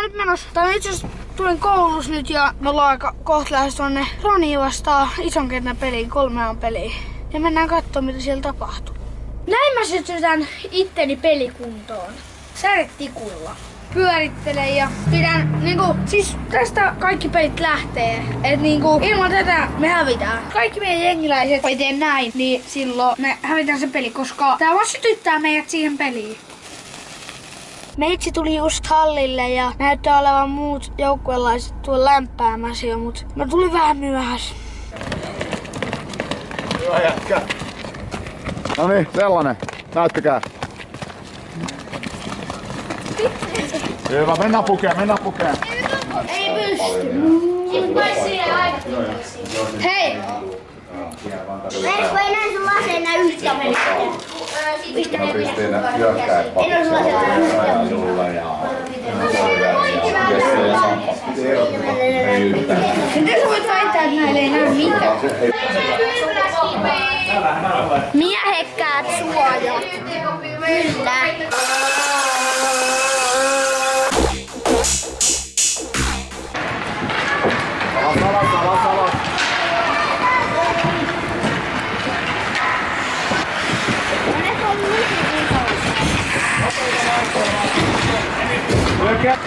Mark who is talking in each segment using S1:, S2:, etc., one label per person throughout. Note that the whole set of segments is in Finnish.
S1: nyt menossa. Tai itse asiassa tulin koulussa nyt ja me ollaan aika kohta lähes tuonne Roniin vastaan ison kentän peliin, 3 peliin. Ja mennään kattoo mitä siellä tapahtuu. Näin mä sytytän itteni pelikuntoon. Säretikulla. Pyörittelen ja pidän siis tästä kaikki pelit lähtee. Et ilman tätä me hävitään. Kaikki meidän jengiläiset ei tee näin, niin silloin me hävitään se peli, koska tää vaan sytyttää meidät siihen peliin. Meitsi tuli just hallille ja näyttää olevan muut joukkuelaiset tuolla lämpäämässä jo, mut mä tulin vähän myöhässä.
S2: Hyvä jätkä. No niin, sellainen. Näyttäkää. Hyvä, mennään pukeen.
S1: Ei pysty. Hei!
S3: Eikö enää sun aseena yhtä mennä?
S2: Kristiina hyökkää Julla ja Jesse ja Sampa.
S1: Miten sä voit väittää, että näillä ei näy mitään?
S3: Miehekkäät suojat. Kyllä.
S2: Alas. Hyökkää.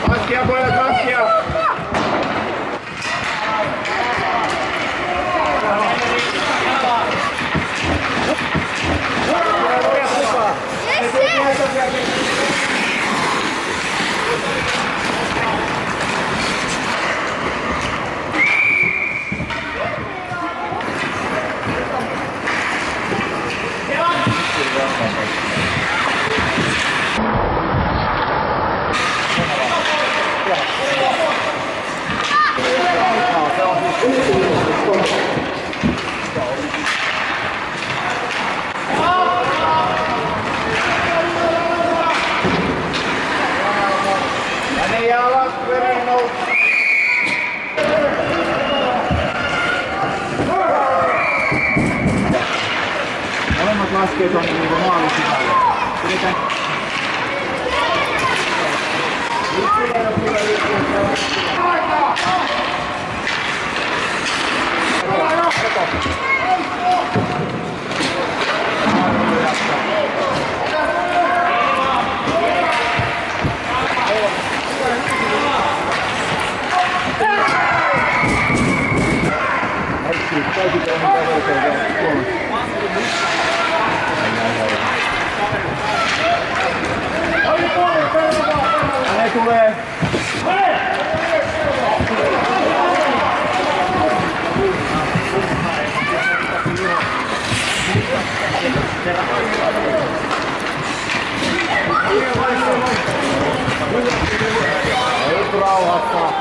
S2: Kaskia pojat, kaskia! Molemmat laskee tuonne niinku maalin sisälle. Pidetään. Ane tulee. Nyt rauhassa.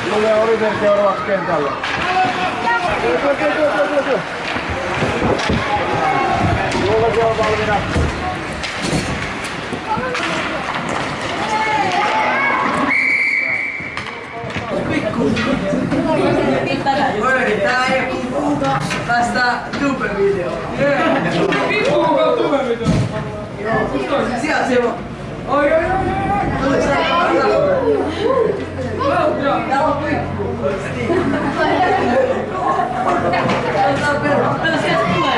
S2: Julle oli sen seuraavaksi kentällä. Julle se on valmiina.
S4: Tää ei puhuta tästä tube-videoa. Tube-video. Siellä se on. Oi. Täällä on pikku. Sieltä tulee.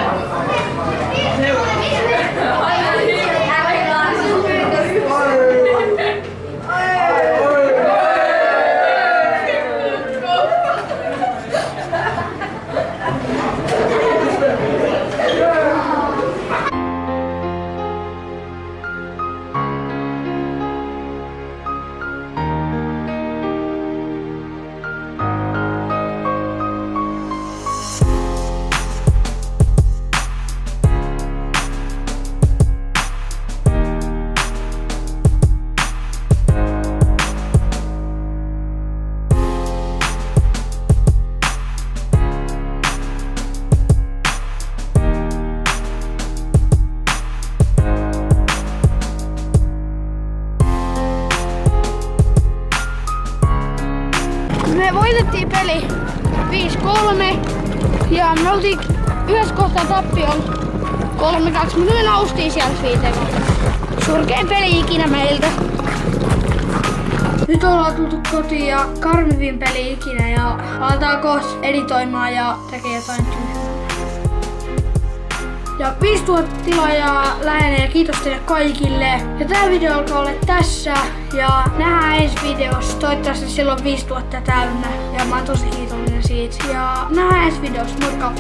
S1: peli 5-3 ja me oltiin yhdessä kohtaa tappioon 3-2, mutta me noustiin sieltä 5-3. Surkein peli ikinä meiltä. Nyt ollaan tultu kotiin ja karmivin peli ikinä ja aletaan kohta editoimaan ja tekee jotain tyhjää. Ja 5000 tilaajaa lähenee ja kiitos teille kaikille. Ja tää video alkaa olla tässä ja nähdään ensi videossa. Toivottavasti silloin 5000 täynnä ja mä oon tosi kiitollinen siitä. Ja nähdään ensi videossa, moikka!